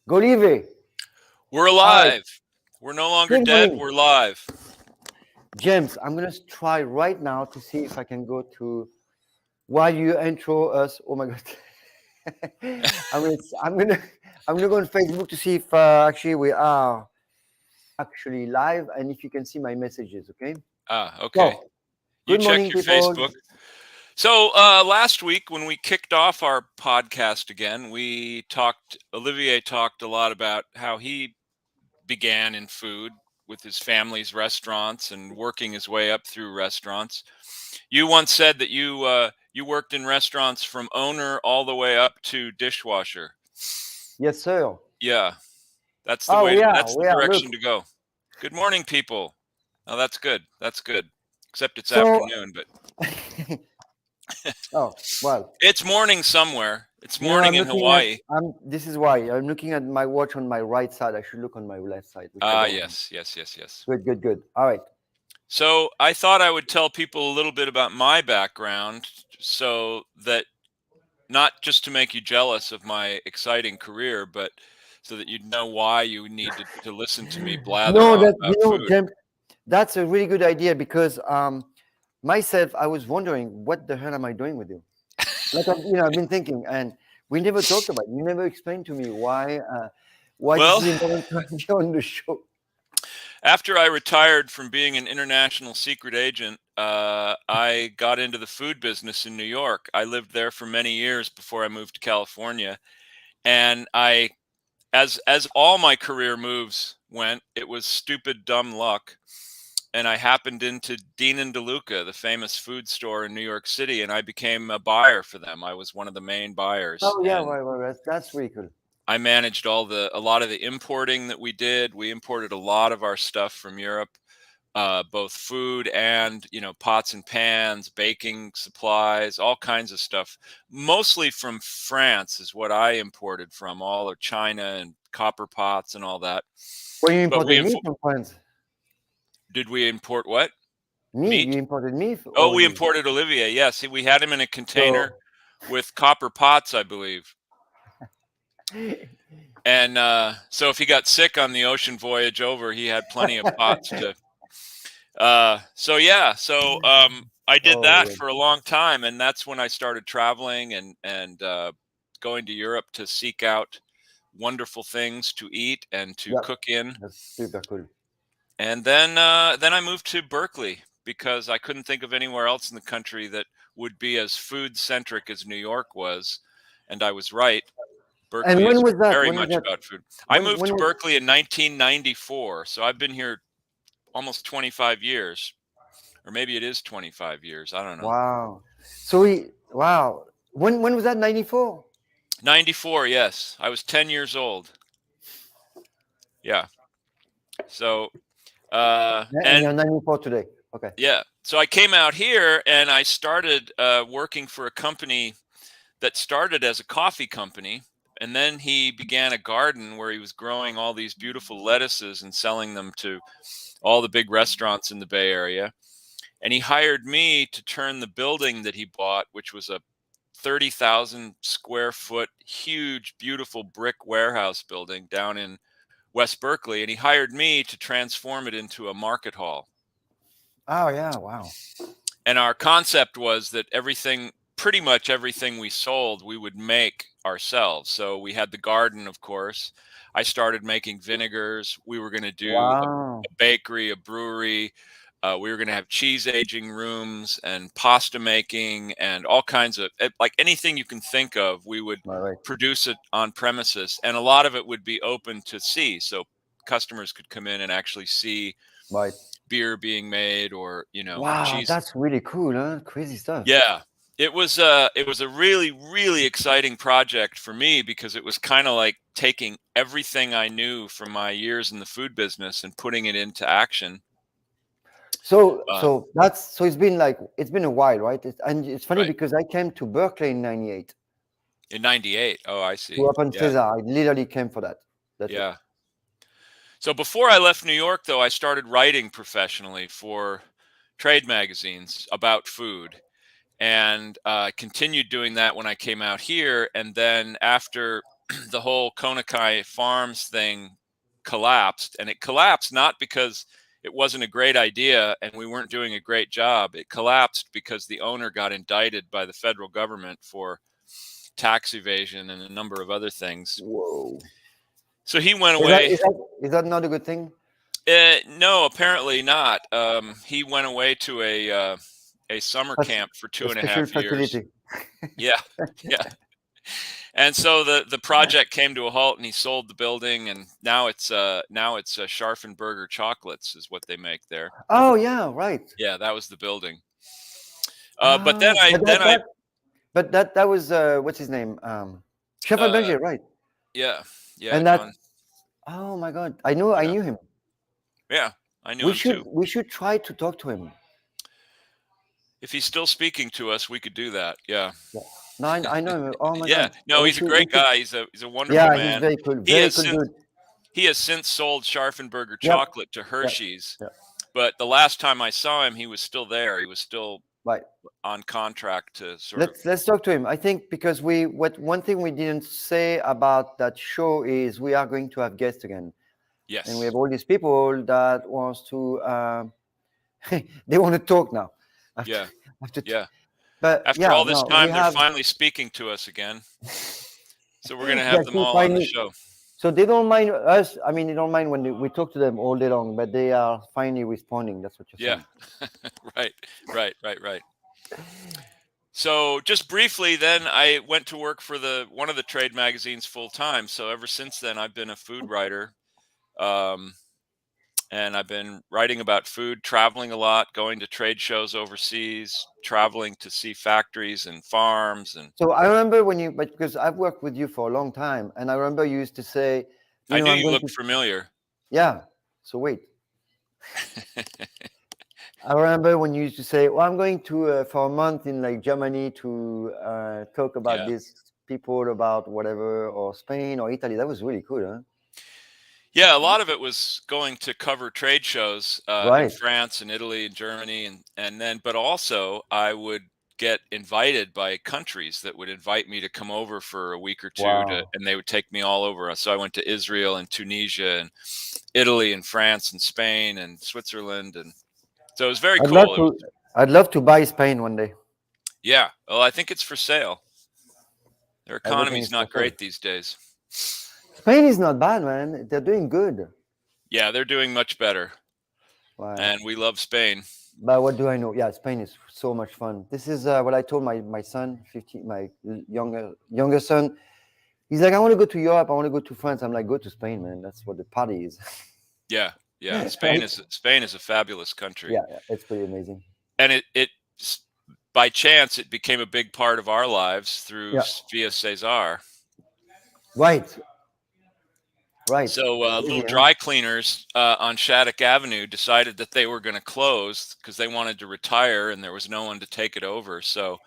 Golive. We're All right. alive. We're no longer Good dead. morning, We're live. James. I'm gonna try right now to see if I can go to while you intro us. Oh my God. I'm gonna. I'm gonna. I'm gonna go on Facebook to see if actually we are actually live and if you can see my messages. Okay. Okay. So, You good check morning, your people. Facebook. So last week when we kicked off our podcast again, Olivier talked a lot about how he began in food with his family's restaurants and working his way up through restaurants. You once said that you worked in restaurants from owner all the way up to dishwasher. Yes, sir. Yeah, Oh, that's the we are. direction Look. to go. Good morning, people. Oh, that's good. That's good. Except it's So, afternoon, but oh well. it's morning somewhere. It's You know, morning I'm in looking at. Hawaii. This is why I'm looking at my watch on my right side. I should look on my left side, which I Ah, don't. yes, yes, yes, yes. Good, good, good. All right. So I thought I would tell people a little bit about my background so that not just to make you jealous of my exciting career, but so that you'd know why you need to listen to me blather No, on that about food. James, that's a really good idea because myself, I was wondering what the hell am I doing with you? Like I've been thinking, and we never talked about it. You never explained to me why this Well, is important to have you on the show. after I retired from being an international secret agent, I got into the food business in New York. I lived there for many years before I moved to California, and as all my career moves went, it was stupid dumb luck. And I happened into Dean and DeLuca, the famous food store in New York City, and I became a buyer for them. I was one of the main buyers, Oh yeah, and right. That's really cool. I managed a lot of the importing that we did. We imported a lot of our stuff from Europe, both food and pots and pans, baking supplies, all kinds of stuff. Mostly from France is what I imported from, all of China and copper pots and all that. Well, you But imported meat from France. did we import what? Meat, you Meat? imported meat Oh, we already. imported Olivier. Yes, we had him in a container So, with copper pots, I believe. And so if he got sick on the ocean voyage over, he had plenty of pots to. I did that oh, for a long time, and that's when I started traveling and going to Europe to seek out wonderful things to eat and to yeah, cook in. that's super cool. And then I moved to Berkeley because I couldn't think of anywhere else in the country that would be as food centric as New York was, and I was right. And Berkeley when is was that? very When was much that? about food. I When moved when to was? Berkeley in 1994, so I've been here almost 25 years, or maybe it is 25 years. I don't know. Wow. So wow. When was that? 94. 94, yes. I was 10 years old. Yeah. So, And and you're 94 today. Okay. yeah. So I came out here and I started working for a company that started as a coffee company. And then he began a garden where he was growing all these beautiful lettuces and selling them to all the big restaurants in the Bay Area. And he hired me to turn the building that he bought, which was a 30,000 square foot, huge, beautiful brick warehouse building down in West Berkeley. And he hired me to transform it into a market hall. Oh yeah. Wow. And our concept was that pretty much everything we sold, we would make ourselves. So we had the garden, of course. I started making vinegars. We were going to do Wow. a bakery, a brewery. We were going to have cheese aging rooms and pasta making and all kinds of, like anything you can think of, we would All right. produce it on premises. And a lot of it would be open to see. So customers could come in and actually see Right. beer being made or, Wow. cheese. That's really cool, huh? Crazy stuff. Yeah. It was a really, really exciting project for me because it was kind of like taking everything I knew from my years in the food business and putting it into action. Uh, So it's been a while, right? And it's funny right. because I came to Berkeley in '98 In 98. Oh, I to see. open Yeah. Cesar. I literally came for that. That's it. Yeah. So before I left New York, though, I started writing professionally for trade magazines about food and continued doing that when I came out here. And then after the whole Konakai Farms thing collapsed, and it collapsed not because it wasn't a great idea and we weren't doing a great job. It collapsed because the owner got indicted by the federal government for tax evasion and a number of other things. Whoa. So he went Is away. is that not a good thing? No, apparently not. He went away to a summer camp for A 2.5 special years. facility. Yeah, yeah. And so the project came to a halt, and he sold the building, and now it's Scharfenberger chocolates is what they make there. Oh yeah, right. Yeah, that was the building. But Ah, then I but that was what's his name? Stefan uh, Berger, right? yeah, And that, John. oh my God, I Yeah, knew him. yeah, I knew him too. We should try to talk to him. If he's still speaking to us, we could do that. Yeah. Yeah. No, I know him. Oh my Yeah, God. no, We he's a should, great guy. He's a wonderful yeah, he's man. very cool dude. He has since sold Scharfenberger Yep. chocolate to Hershey's. Yep. But the last time I saw him, he was still there. He was still Right. on contract to sort of. Let's talk to him. I think because one thing we didn't say about that show is we are going to have guests again. Yes. And we have all these people that wants to they want to talk now. Yeah. After Yeah. But After yeah, all this no, time, we they're have, finally speaking to us again. So we're going to yeah, have them see, all on the finally. show. So they don't mind us. I mean, they don't mind when we talk to them all day long, but they are finally responding. That's what you're saying. Right. So just briefly, then I went to work for one of the trade magazines full time. So ever since then, I've been a food writer, and I've been writing about food, traveling a lot, going to trade shows overseas, traveling to see factories and farms. And So I remember but because I've worked with you for a long time, and I remember you used to say, I knew I'm you going looked to, familiar. yeah. So wait. I remember when you used to say, "Well, I'm going to for a month in like Germany to talk about Yeah. these people about whatever, or Spain or Italy." That was really cool, huh? Yeah, a lot of it was going to cover trade shows in Right. France and Italy and Germany, and then, but also I would get invited by countries that would invite me to come over for a week or two, Wow. and they would take me all over. So I went to Israel and Tunisia and Italy and France and Spain and Switzerland, and so it was very cool. I'd love to buy Spain one day. Yeah, well, I think it's for sale. Their Everything economy's is not for sale. great these days. Spain is not bad, man. They're doing good. Yeah, they're doing much better, Wow. and we love Spain. But what do I know? Yeah, Spain is so much fun. This is what I told my son, 15, my younger son. He's like, I want to go to Europe. I want to go to France. I'm like, go to Spain, man. That's what the party is. Yeah. Spain is a fabulous country. Yeah, it's pretty amazing. And it by chance it became a big part of our lives through via Cesar. Right. So little dry cleaners on Shattuck Avenue decided that they were going to close because they wanted to retire and there was no one to take it over. So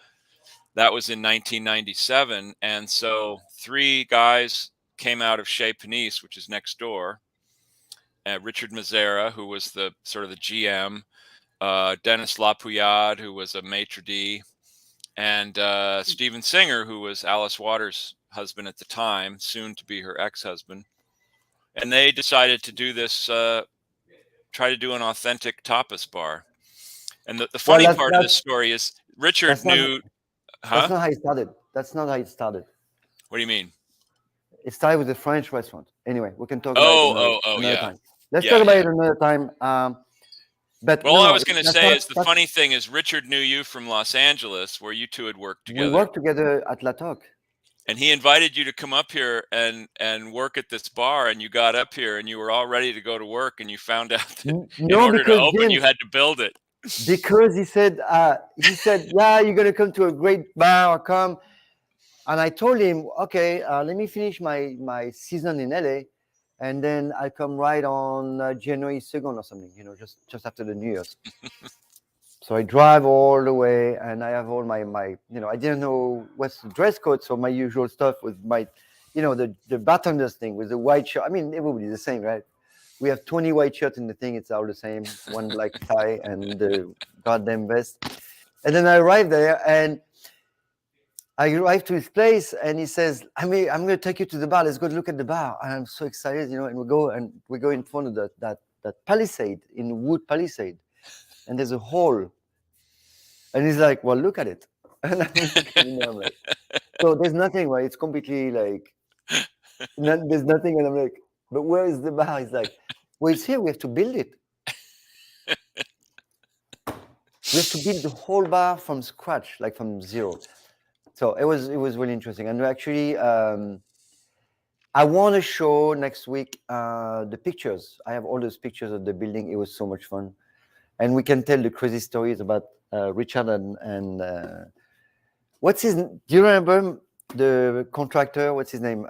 that was in 1997, and so 3 guys came out of Chez Panisse, which is next door. Richard Mazzara, who was the sort of the GM, Dennis Lapouillade, who was a maitre d', and Steven Singer, who was Alice Waters' husband at the time, soon to be her ex-husband. And they decided to do this, try to do an authentic tapas bar. And the funny part of this story is Richard knew. That's not how it started. That's not how it started. What do you mean? It started with a French restaurant. Anyway, we can talk about it another time. Let's talk about it another time. But all I was going to say is the funny thing is Richard knew you from Los Angeles, where you two had worked together. We worked together at La Toc. And he invited you to come up here and work at this bar, and you got up here and you were all ready to go to work, and you found out that in order to open, James, you had to build it. Because he said, yeah, you're going to come to a great bar, or come. And I told him, okay, let me finish my season in LA, and then I'll come right on January 2nd or something, just after the New Year's. So I drive all the way, and I have all my I didn't know what's the dress code, so my usual stuff was my, the bartender's thing with the white shirt. I mean, everybody's the same, right? We have 20 white shirts in the thing. It's all the same. One black tie and the goddamn vest. And then I arrived there, and I arrived to his place and he says, I'm going to take you to the bar. Let's go look at the bar. And I'm so excited, and we go in front of that palisade, in wood palisade. And there's a hole. And he's like, well, look at it. And I'm looking, I'm like, so there's nothing, right? It's completely like, there's nothing. And I'm like, but where is the bar? He's like, well, it's here. We have to build it. We have to build the whole bar from scratch, like from zero. So it was really interesting. And actually, I want to show next week the pictures. I have all those pictures of the building. It was so much fun, and we can tell the crazy stories about Richard and what's his? Do you remember the contractor? What's his name?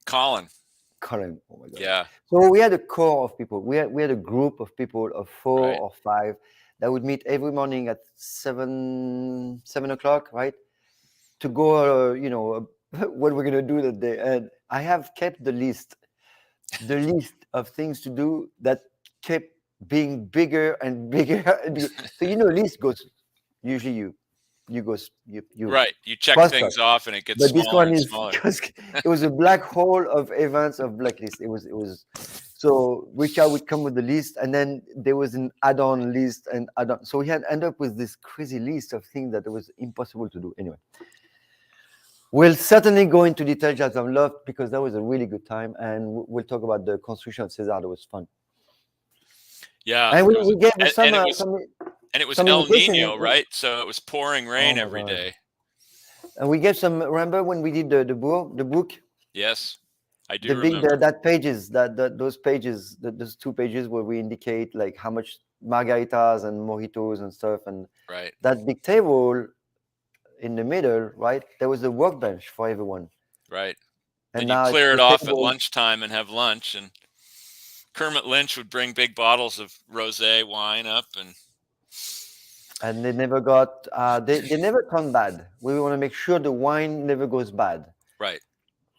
Colin. Colin. Oh my God. Yeah. So we had a core of people. We had a group of people of 4 Right. or 5 that would meet every morning at 7 o'clock, right? To go, what we're gonna do that day. And I have kept the list of things to do that kept being bigger and bigger. And bigger. So list goes usually you Right. You check cross things cut. off and it gets But this smaller one and is smaller. because it was a black hole of events of blacklist. It was so Richard would come with the list, and then there was an add-on list and add-on. So we had end up with this crazy list of things that it was impossible to do. Anyway, we'll certainly go into details as I'm loved, because that was a really good time, and we'll talk about the construction of Cesar. That was fun. Yeah. And we gave some and it was some El invitation Nino, right? So it was pouring rain my every God. day. And we gave some. Remember when we did the book? Yes, I do The big remember. that pages those pages, those 2 pages where we indicate like how much margaritas and mojitos and stuff, and Right. that big table in the middle, right? There was a workbench for everyone. Right. And And you now clear it's it the off at table. lunchtime and have lunch. And Kermit Lynch would bring big bottles of rosé wine up, And they never got they never turned bad. We want to make sure the wine never goes bad. Right.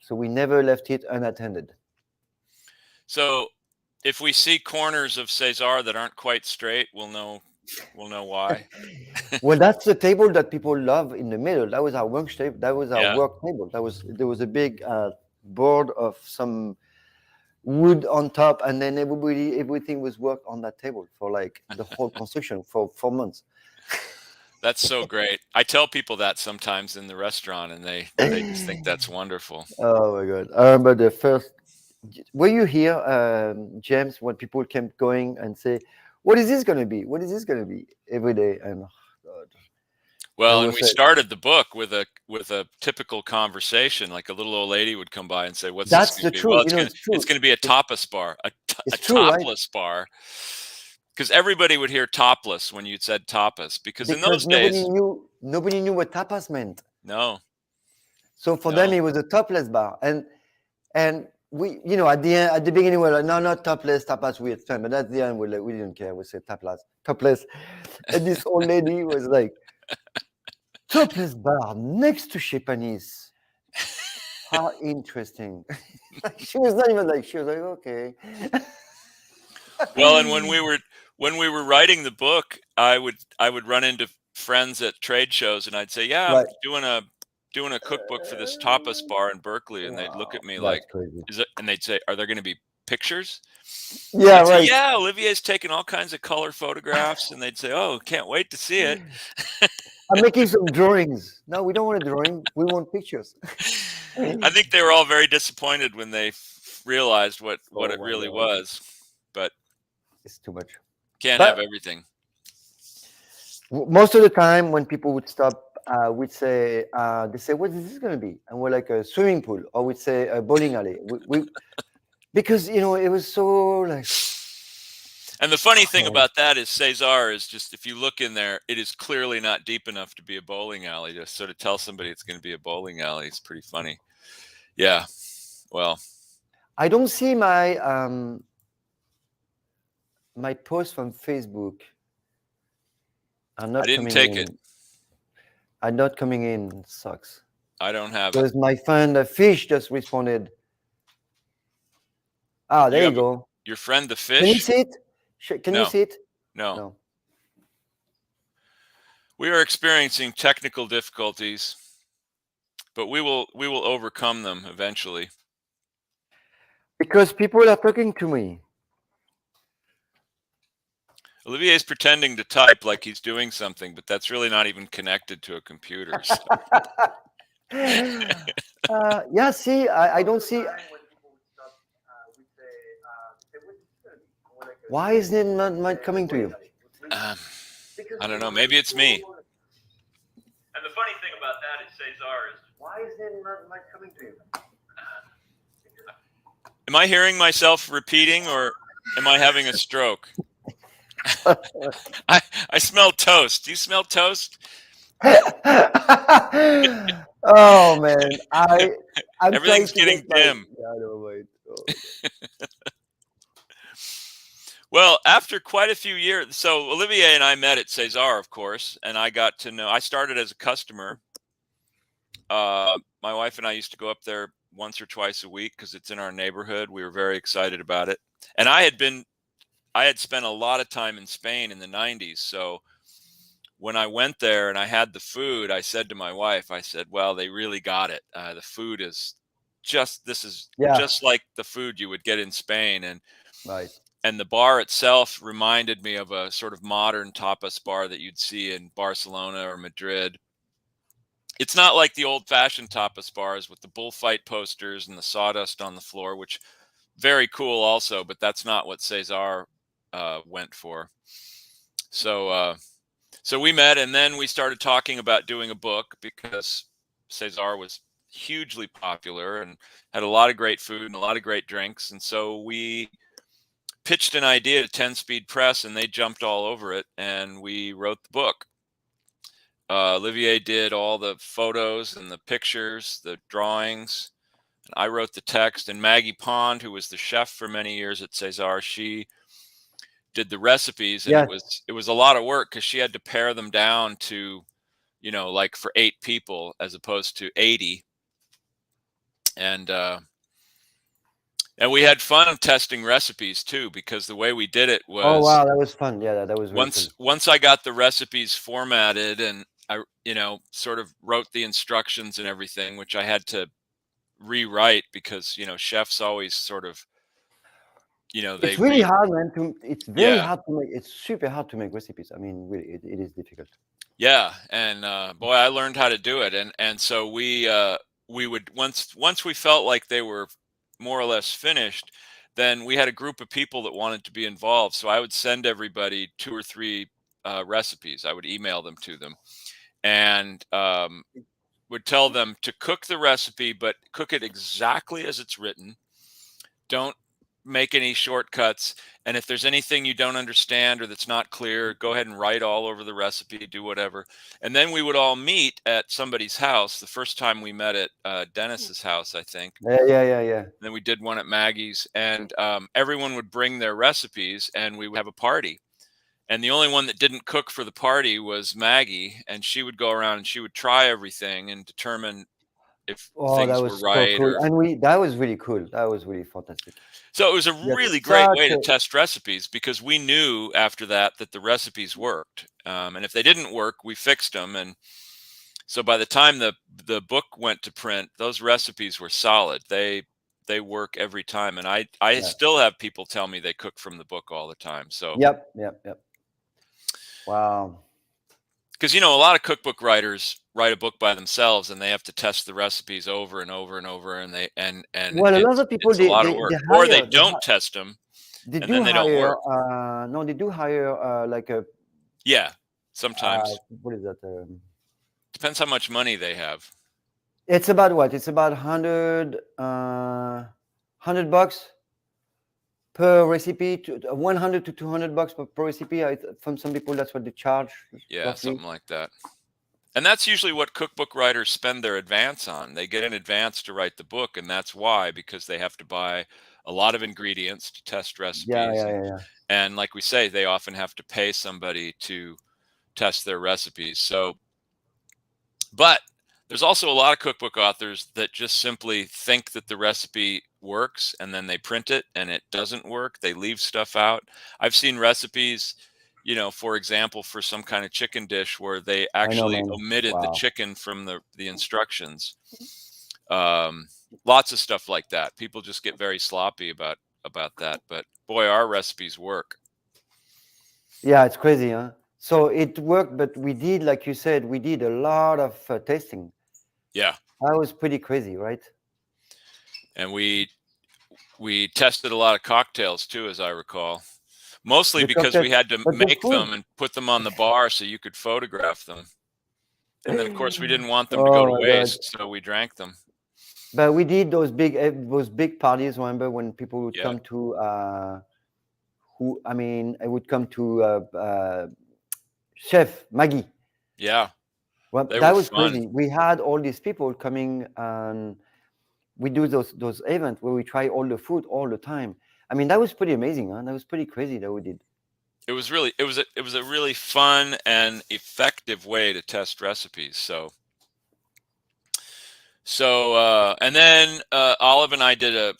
So we never left it unattended. So if we see corners of Cesar that aren't quite straight, we'll know why. Well, that's the table that people love in the middle. That was our work table. That was our Yeah. work table. There was a big board of some wood on top, and then everything was worked on that table for like the whole construction for 4 months. That's so great. I tell people that sometimes in the restaurant, and they just think that's wonderful. Oh my God! I remember the first. Were you here, James, when people kept going and say, "What is this going to be? What is this going to be?" every day? And oh God. Well, I and was we like, started the book with a typical conversation. Like a little old lady would come by and say, "What's this that's going to the be?" Well, truth. it's It's going true. to be a tapas bar, a It's true, right? topless bar, because everybody would hear topless when you said tapas. Because in Because those days, nobody knew what tapas meant. no, So for them, no, it was a topless bar, and we, at the beginning, we're like, no, not topless, tapas, we had fun, but at the end, we didn't care. We said topless, and this old lady was like, topless bar next to Chez Panisse. How interesting! She was not even like, she was like, okay. Well, and when we were writing the book, I would run into friends at trade shows, and I'd say, "Yeah, I'm Right. doing a cookbook for this tapas bar in Berkeley," and they'd look Wow, at me like, that's crazy. "Is it?" And they'd say, "Are there going to be pictures?" And Yeah, I'd say, right. "Yeah, Olivier's taking all kinds of color photographs," and they'd say, "Oh, can't wait to see it." I'm making some drawings. No, we don't want a drawing. We want pictures. I think they were all very disappointed when they realized what Oh it my really God, was, but it's too much. can't have But everything. most of the time, when people would stop, we'd say, they say, "What is this going to be?" And we're like, a swimming pool, or we'd say a bowling alley. Because it was so like. And the funny thing about that is Cesar is just, if you look in there, it is clearly not deep enough to be a bowling alley. Just sort of tell somebody it's going to be a bowling alley. It's pretty funny. Yeah. Well, I don't see my post from Facebook are not I didn't coming take in. it. Are not coming in. It sucks. I don't have it. Because my friend Fish just responded. Ah, there you go. Your friend the Can you fish? see it? Can you No. see it? No. We are experiencing technical difficulties. but we will overcome them eventually. Because people are talking to me. Olivier's pretending to type like he's doing something, but that's really not even connected to a computer. So. Yeah, see, I don't see. Why isn't it not coming to you? I don't know. Maybe it's me. And the funny thing about that is Cesar is. Why is it not coming to you? Am I hearing myself repeating, or am I having a stroke? I smell toast. Do you smell toast? Oh man, I'm Everything's trying to getting get my. dim. Yeah, no, wait. Oh. Well, after quite a few years, so Olivier and I met at Cesar, of course, and I got to know. I started as a customer. My wife and I used to go up there once or twice a week because it's in our neighborhood. We were very excited about it, and I had spent a lot of time in Spain in the 90s. So when I went there and I had the food, I said to my wife, I said, well, they really got it. The food is this is Yeah, just like the food you would get in Spain. right. And the bar itself reminded me of a sort of modern tapas bar that you'd see in Barcelona or Madrid. It's not like the old-fashioned tapas bars with the bullfight posters and the sawdust on the floor, which very cool also, but that's not what Cesar went for. So we met, and then we started talking about doing a book because Cesar was hugely popular and had a lot of great food and a lot of great drinks. And so we pitched an idea to 10 Speed Press, and they jumped all over it, and we wrote the book. Olivier did all the photos and the pictures, the drawings. And I wrote the text, and Maggie Pond, who was the chef for many years at Cesar, she did the recipes, and Yes. it was a lot of work because she had to pare them down to, like for 8 people as opposed to 80. And we had fun testing recipes too, because the way we did it Oh was wow, that was fun. Yeah, that was really cool. once I got the recipes formatted and I, sort of wrote the instructions and everything, which I had to rewrite because, chefs always sort of, they It's really hard, man. It's very yeah. hard to make. It's super hard to make recipes. I mean, really, it is difficult. Yeah, and boy, I learned how to do it, and so we would once we felt like they were more or less finished, then we had a group of people that wanted to be involved. So I would send everybody 2 or 3 recipes. I would email them to them, and would tell them to cook the recipe, but cook it exactly as it's written. Don't make any shortcuts. And if there's anything you don't understand or that's not clear, go ahead and write all over the recipe, do whatever. And then we would all meet at somebody's house. The first time we met at Dennis's house, I think. Yeah. Then we did one at Maggie's, and everyone would bring their recipes, and we would have a party. And the only one that didn't cook for the party was Maggie, and she would go around and she would try everything and determine if Oh, that things were was so right cool, or. and that was really cool. That was really fantastic. So it was a Yes, really great such way to a test recipes because we knew after that the recipes worked. And if they didn't work, we fixed them. And so by the time the book went to print, those recipes were solid. They work every time. And I yeah. still have people tell me they cook from the book all the time. So Yep. Wow. because a lot of cookbook writers write a book by themselves and they have to test the recipes over and over and over, and Well, a lot of people it's a lot of work, or they don't test them they and do then they don't hire. work. No, they do hire like a Yeah, sometimes. what is that? Depends how much money they have. It's about what? It's about 100 bucks per recipe, 100 to 200 bucks per recipe. From some people, that's what they charge. Yeah, Roughly. something like that. And that's usually what cookbook writers spend their advance on. They get an advance to write the book, and that's why, because they have to buy a lot of ingredients to test recipes. Yeah. And like we say, they often have to pay somebody to test their recipes. So, but there's also a lot of cookbook authors that just simply think that the recipe works and then they print it and it doesn't work. They leave stuff out. I've seen recipes, you know, for example, for some kind of chicken dish where they I know, actually man. omitted the Wow. chicken from the instructions. Lots of stuff like that. People just get very sloppy about that. But boy, our recipes work. Yeah, it's crazy, huh? So it worked, but we did, like you said, we did a lot of tasting. Yeah, That was pretty crazy, right? and we tested a lot of cocktails too, as I recall. Mostly The because we cocktail, had to but the make them food. and put them on the bar so you could photograph them. And then, of course, we didn't want them to go Oh to my God. waste, so we drank them. But we did those big parties. Remember when people would Yeah, come to it would come to Chef Maggie. yeah, Well, they that were was fun. crazy. We had all these people coming, and we do those events where we try all the food all the time. I mean, that was pretty amazing, huh? That was pretty crazy that we did. It was really it was a really fun and effective way to test recipes. And then Olive and I did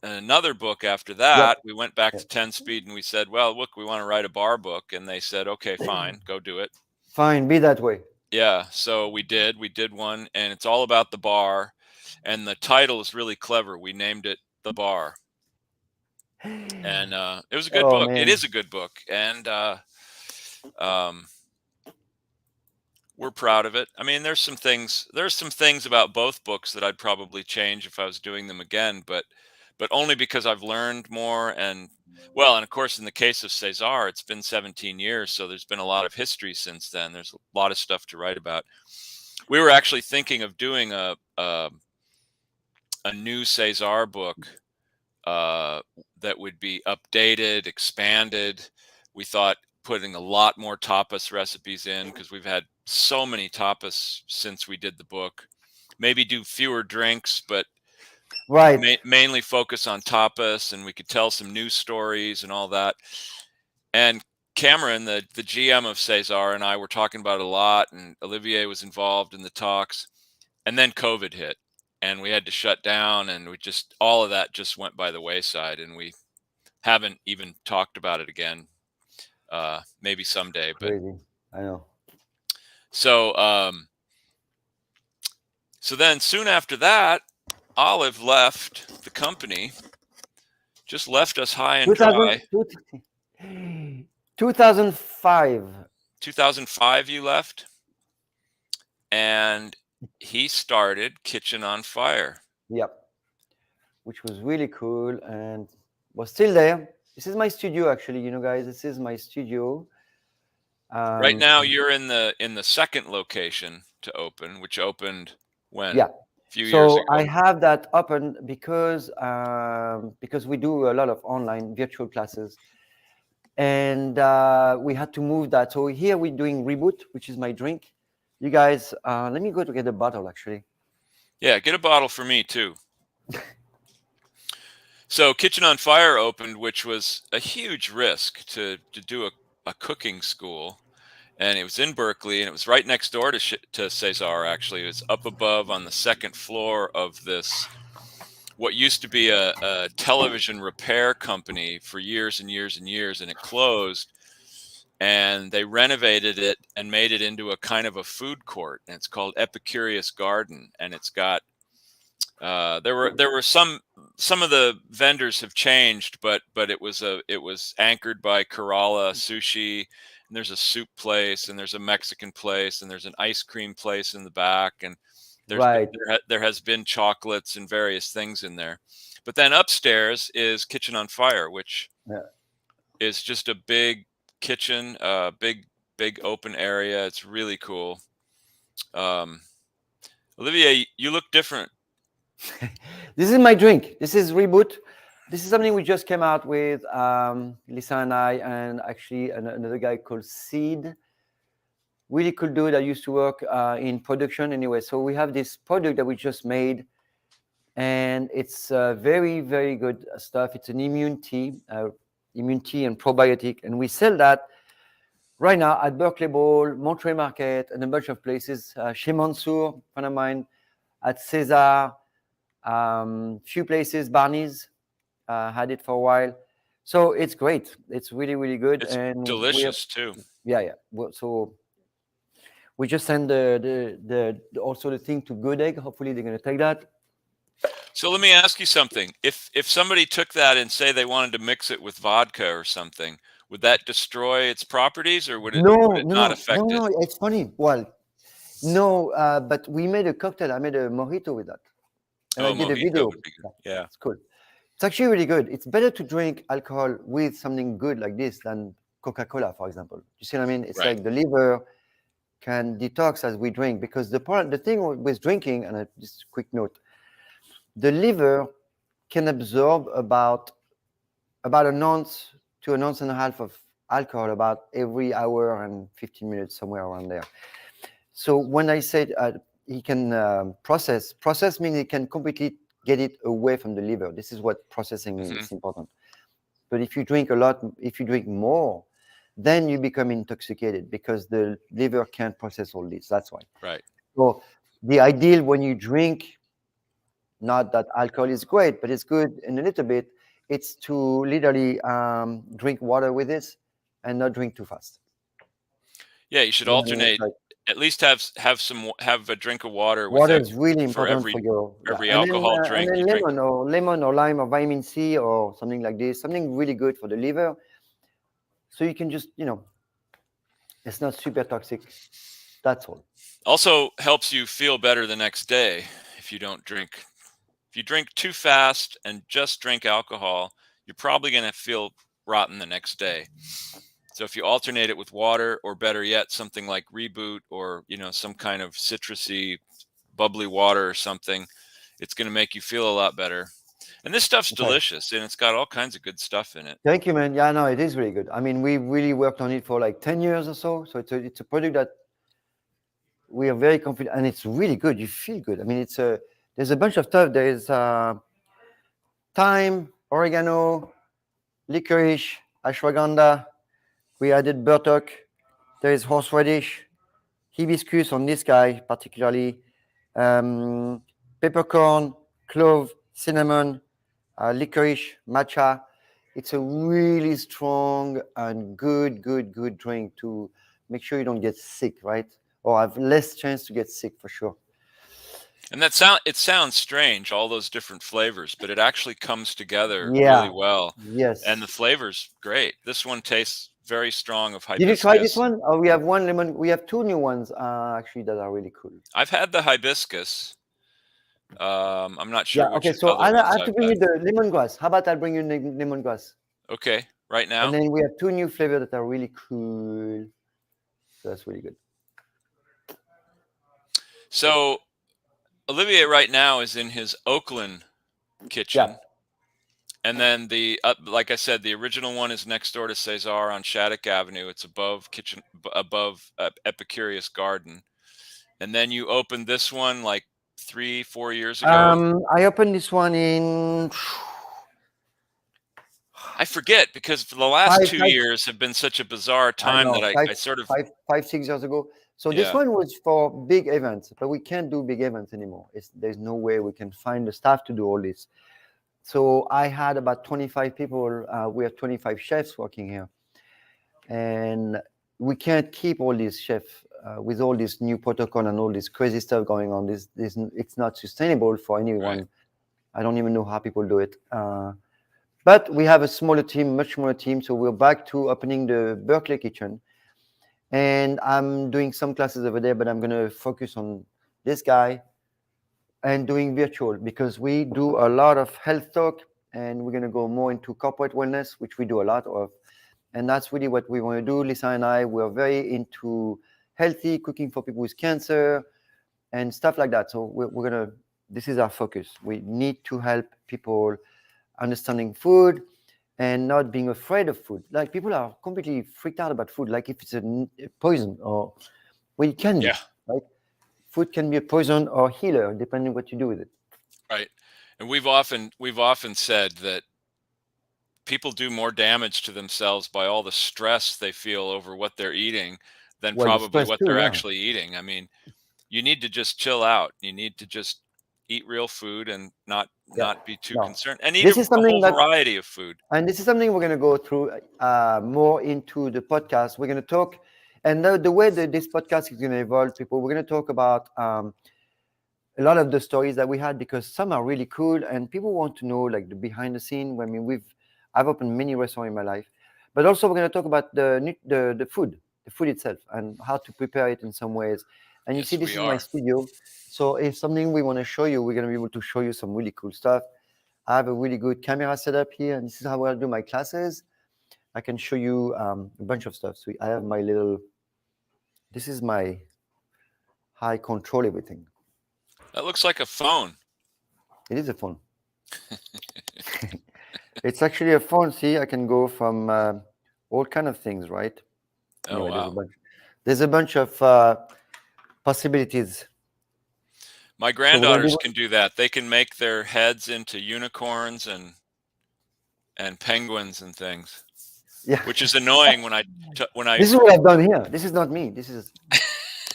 another book after that. Yep. We went back Yep. to 10 speed and we said, well, look, we want to write a bar book. And they said, okay, fine, go do it. Fine, be that way. Yeah, so we did one, and it's all about the bar, and the title is really clever. We named it The Bar, and it was a good Oh book. It man. is a good book, and um, we're proud of it. I mean, there's some things about both books that I'd probably change if I was doing them again, but only because I've learned more. And well, and of course, in the case of Cesar, it's been 17 years, so there's been a lot of history since then. There's a lot of stuff to write about. We were actually thinking of doing a new Cesar book that would be updated, expanded. We thought putting a lot more tapas recipes in because we've had so many tapas since we did the book. Maybe do fewer drinks, but Right. mainly focus on tapas, and we could tell some news stories and all that. And Cameron, the GM of Cesar, and I were talking about it a lot, and Olivier was involved in the talks. And then COVID hit, and we had to shut down, and all of that just went by the wayside, and we haven't even talked about it again. Maybe someday, but Crazy. I know. so then soon after that, Olive left the company, just left us high and 2000, dry. 2005. 2005, you left, and he started Kitchen on Fire. Yep. Which was really cool and was still there. This is my studio, actually. You know, guys, this is my studio. Right now, you're in the second location to open, which opened when? Yeah. A few years So ago. I have that open because we do a lot of online virtual classes, and we had to move that. So here we're doing Reboot, which is my drink. You guys, let me go to get a bottle, actually. Yeah, get a bottle for me too. So Kitchen on Fire opened, which was a huge risk to do a cooking school. And it was in Berkeley, and it was right next door to Cesar, actually. It was up above on the second floor of this, what used to be a television repair company for years and years and years, and it closed. And they renovated it and made it into a kind of a food court, and it's called Epicurious Garden. And it's got there were some of the vendors have changed, but it was anchored by Kerala Sushi, and there's a soup place, and there's a Mexican place, and there's an ice cream place in the back, and Right. there has been chocolates and various things in there. But then upstairs is Kitchen on Fire, which is just a big kitchen, big open area. It's really cool. Olivier, you look different. This is my drink. This is Reboot. This is something we just came out with, Lisa and I, and actually another guy called Seed. Really cool dude that used to work in production anyway. So we have this product that we just made, and it's very, very good stuff. It's an immune tea and probiotic, and we sell that right now at Berkeley Bowl, Monterey Market, and a bunch of places. Chez Mansour, friend of mine, at Cesar, few places. Barney's had it for a while. So it's great. It's really, really good. It's And we're, delicious too. yeah. So we just send also the thing to Good Egg. Hopefully they're going to take that. So let me ask you something. If somebody took that and say they wanted to mix it with vodka or something, would that destroy its properties, or would No, it no, not no, no, affect it? no. It's funny. Well, no, but we made a cocktail. I made a mojito with that, and I Oh, did a mojito video. would be good. Yeah, Yeah. it's cool. It's actually really good. It's better to drink alcohol with something good like this than Coca-Cola, for example. You see what I mean? It's Right. like the liver can detox as we drink because the thing with drinking, and just a quick note, the liver can absorb about an ounce to an ounce and a half of alcohol about every hour and 15 minutes, somewhere around there. So when I said he can process means he can completely get it away from the liver. This is what processing means. Hmm. It's important. But if you drink a lot, if you drink more, then you become intoxicated because the liver can't process all this. That's why. Right. So the ideal when you drink, not that alcohol is great, but it's good in a little bit, it's to literally drink water with this and not drink too fast. Yeah, you should You know what I mean? It's alternate. like At least have a drink of water with water is really for important for your, yeah, every alcohol and drink then you drink. lemon or lime or vitamin C or something like this, something really good for the liver. So you can just, it's not super toxic. That's all. Also helps you feel better the next day if you don't drink. If you drink too fast and just drink alcohol, you're probably going to feel rotten the next day. So if you alternate it with water, or better yet, something like Reboot, or some kind of citrusy, bubbly water or something, it's going to make you feel a lot better. And this stuff's Okay. delicious, and it's got all kinds of good stuff in it. Thank you, man. Yeah, no, it is really good. I mean, we really worked on it for like 10 years or so. So it's a product that we are very confident, and it's really good. You feel good. I mean, there's a bunch of stuff. There is thyme, oregano, licorice, ashwagandha. We added burdock. There is horseradish, hibiscus on this guy particularly, um, peppercorn, clove, cinnamon, licorice, matcha. It's a really strong and good drink to make sure you don't get sick, right? Or have less chance to get sick for sure. And it sounds strange, all those different flavors, but it actually comes together really Yeah. well. And the Yes. flavor's great. This one tastes very strong of Did you try this hibiscus. one? Oh, we have one lemon. We have two new ones actually that are really cool. I've had the hibiscus. I'm not Yeah. sure Okay. which So other I ones have to I've bring had. you the lemongrass. How about I bring you lemongrass? Okay, right And now. then we have two new flavors that are really cool. So that's really good. So Olivier right now is in his Oakland Yeah. kitchen. And then like I said, the original one is next door to Cesar on Shattuck Avenue. It's above Epicurious Garden. And then you opened this one like 3-4 years ago. I opened this one in I forget, because for the last five, 2 years have been such a bizarre I time that know, I sort of, 6 years ago. So this yeah, one was for big events, but we can't do big events anymore. There's no way we can find the staff to do all this. So I had about 25 people. We have 25 chefs working here, and we can't keep all these chefs with all this new protocol and all this crazy stuff going on. This it's not sustainable for anyone. right. I don't even know how people do it. But we have a smaller team, much smaller team. So we're back to opening the Berkeley kitchen, and I'm doing some classes over there. But I'm going to focus on this guy and doing virtual because we do a lot of health talk, and we're going to go more into corporate wellness, which we do a lot of. And that's really what we want to do. Lisa and I, we're very into healthy cooking for people with cancer and stuff like that. So we're going to, this is our focus. We need to help people understanding food and not being afraid of food. Like people are completely freaked out about food, like if it's a poison or, well, it can be, Yeah, right? Food can be a poison or healer, depending what you do with it. right. And we've often said that people do more damage to themselves by all the stress they feel over what they're eating than Well, the probably stress what too, they're yeah. actually eating. I mean, you need to just chill out. You need to just, eat real food and not Yeah. be too No. concerned, and eat This is a something whole that, variety of food. and this is something we're going to go through more into the podcast. We're going to talk, and the way that this podcast is going to evolve, people, we're going to talk about a lot of the stories that we had, because some are really cool and people want to know like the behind the scene. I mean, I've opened many restaurants in my life, but also we're going to talk about the food itself and how to prepare it in some ways. And you see, Yes, this we is my are. studio. So if something we want to show you, we're going to be able to show you some really cool stuff. I have a really good camera setup here, and this is how I do my classes. I can show you a bunch of stuff. So I have my little, this is my, how I control everything. That looks like a phone. It is a phone. It's actually a phone. See, I can go from all kind of things, right? Oh, Anyway, wow. there's a bunch of possibilities. My So we're gonna granddaughters be, can do that. They can make their heads into unicorns and penguins and things, yeah. which is annoying when I This is what I've done here. This is not me. This is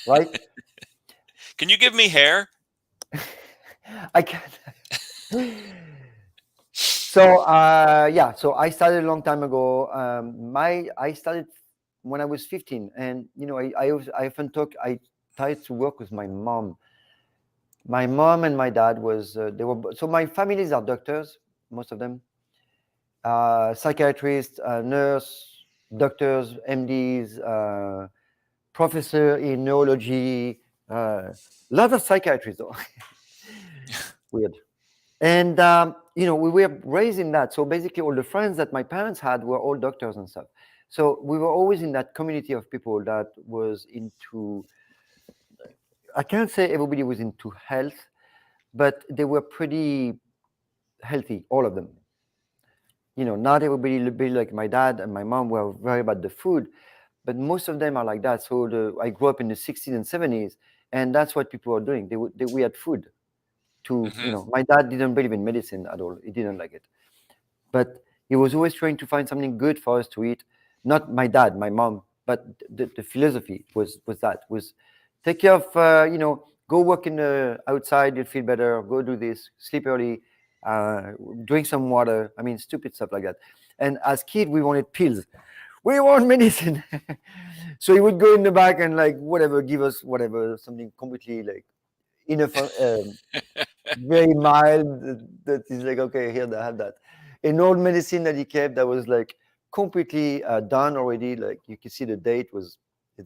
right. Can you give me hair? I can't. So yeah, so I started a long time ago. I started when I was 15, and I often talk. I tried to work with my mom. My mom and my dad was they were so my families are doctors, most of them, psychiatrists, nurse, doctors, MDs, professor in neurology, lots of psychiatrists though. Weird. And we were raised in that. So basically, all the friends that my parents had were all doctors and stuff. So we were always in that community of people that was into. I can't say everybody was into health, but they were pretty healthy, all of them. Not everybody be like my dad and my mom were very about the food, but most of them are like that. So I grew up in the 60s and 70s, and that's what people were doing. We had food. Hmm. My dad didn't believe in medicine at all. He didn't like it. But he was always trying to find something good for us to eat. Not my dad, my mom, but the philosophy was take care of go work in the outside, you'll feel better. Go do this, sleep early, uh, drink some water. I mean, stupid stuff like that. And as kid, we wanted pills. We want medicine. So he would go in the back and like whatever, give us whatever, something completely like enough. Very mild that he's like, okay, here, I have that. An old medicine that he kept that was like completely done already. Like you can see the date was,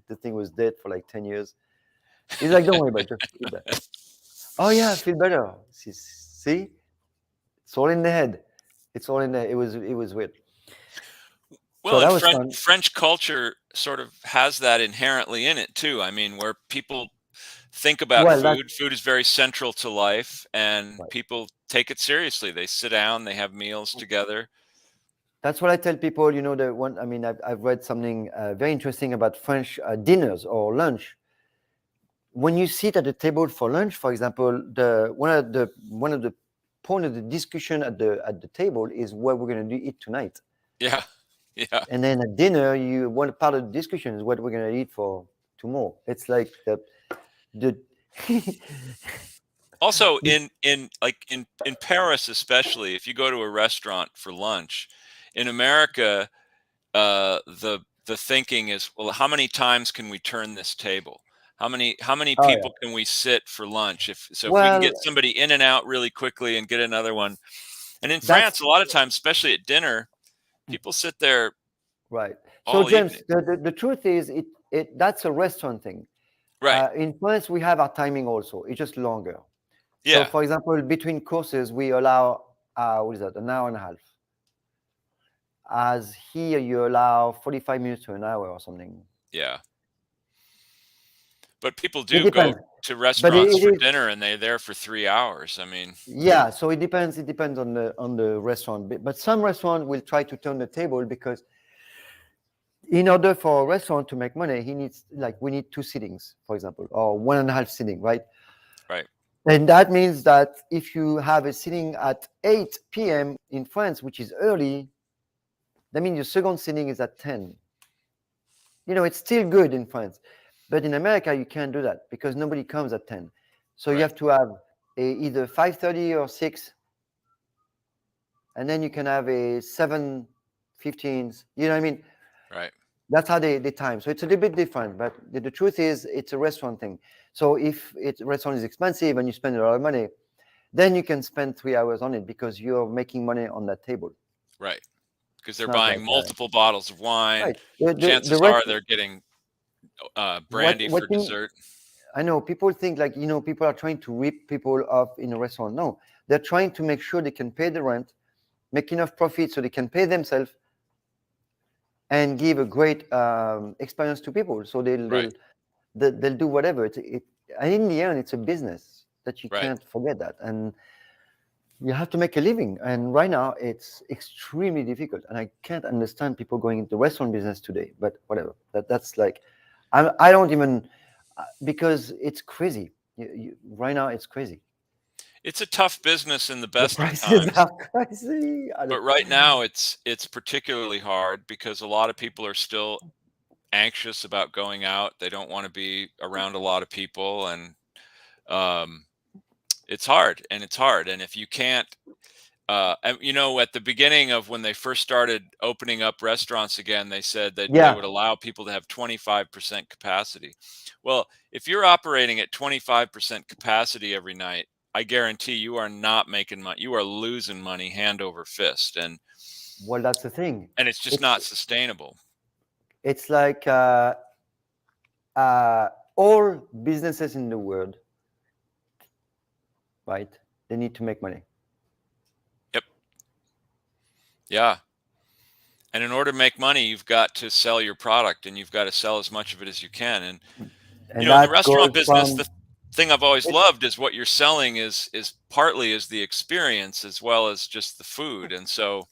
the thing was dead for like 10 years. He's like, don't worry about it, just eat that. Oh yeah, I feel better. See? It's all in the head. It's all in there. It was weird. Well, So and that was fun. French culture sort of has that inherently in it too. I mean, where people think about Well, food. Food is very central to life, and right. people take it seriously. They sit down, they have meals together. That's what I tell people. The one. I mean, I've read something very interesting about French dinners or lunch. When you sit at the table for lunch, for example, one of the point of the discussion at the table is what we're going to do eat tonight. Yeah, yeah. And then at dinner, one part of the discussion is what we're going to eat for tomorrow. It's like the Also, in Paris, especially, if you go to a restaurant for lunch, in America, the thinking is, well, how many times can we turn this table? How many oh yeah. people can we sit for lunch? If we can Well, get somebody in and out really quickly and get another one. And in that's France, a lot of times, especially at dinner, people sit there right. So all evening. James, the truth is, that's a restaurant thing. Right. In France, we have our timing also. It's just longer. So, Yeah. for example, between courses, we allow what is that, an hour and a half. As here, you allow 45 minutes to an hour or something. Yeah. But people It do go depends, to but restaurants it for is. dinner and they're there for 3 hours. I mean, Yeah, so it depends. It depends on the restaurant, but some restaurant will try to turn the table because in order for a restaurant to make money, we need two sittings, for example, or one and a half sitting, right? right. And that means that if you have a sitting at 8 p.m. in France, which is early, that means your second sitting is at 10. It's still good in France, but in America you can't do that because nobody comes at 10. So you Right. have to have either 5:30 or 6, and then you can have a 7:15. You know what I mean? Right. That's how they time. So it's a little bit different. But the truth is, it's a restaurant thing. So if a restaurant is expensive and you spend a lot of money, then you can spend 3 hours on it because you're making money on that table. Right. Because It's they're not buying like multiple bottles of wine. right. The Chances rest, are they're getting what brandy what for you, dessert. I know people think like people are trying to rip people off in a restaurant. No, they're trying to make sure they can pay the rent, make enough profit so they can pay themselves, and give a great experience to people. So Right. they'll do whatever. And in the end, it's a business that you Right. can't forget that, and you have to make a living. And right now, it's extremely difficult. And I can't understand people going into the restaurant business today. But whatever. That's like, I don't even because it's crazy. Right now, it's crazy. It's a tough business in the The best of prices times. are crazy. But right now it's particularly hard because a lot of people are still anxious about going out. They don't want to be around a lot of people, and um, it's hard. And if you can't, at the beginning of when they first started opening up restaurants again, they said that they Yeah. would allow people to have 25% capacity. Well, if you're operating at 25% capacity every night, I guarantee you are not making money. You are losing money hand over fist, and Well, that's the thing. it's just It's not sustainable. it's like uh, all businesses in the world, right? They need to make money. Yep. Yeah. And in order to make money, you've got to sell your product, and you've got to sell as much of it as you can. And And in the that restaurant goes business, from the thing I've always it, loved is what you're selling is partly is the experience as well as just the food. And so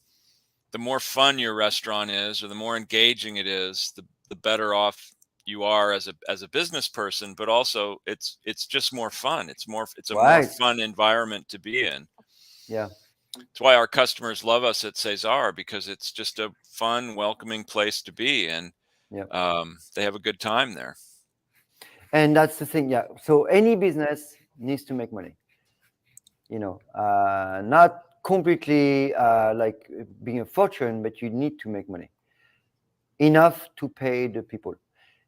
the more fun your restaurant is, or the more engaging it is, the better off you are as a business person. But also it's just more fun. It's a more right. fun environment to be in. Yeah. It's why our customers love us at Cesar, because it's just a fun, welcoming place to be, and Yeah. they have a good time there. And that's the thing. Yeah. So any business needs to make money. Not completely like being a fortune, but you need to make money enough to pay the people.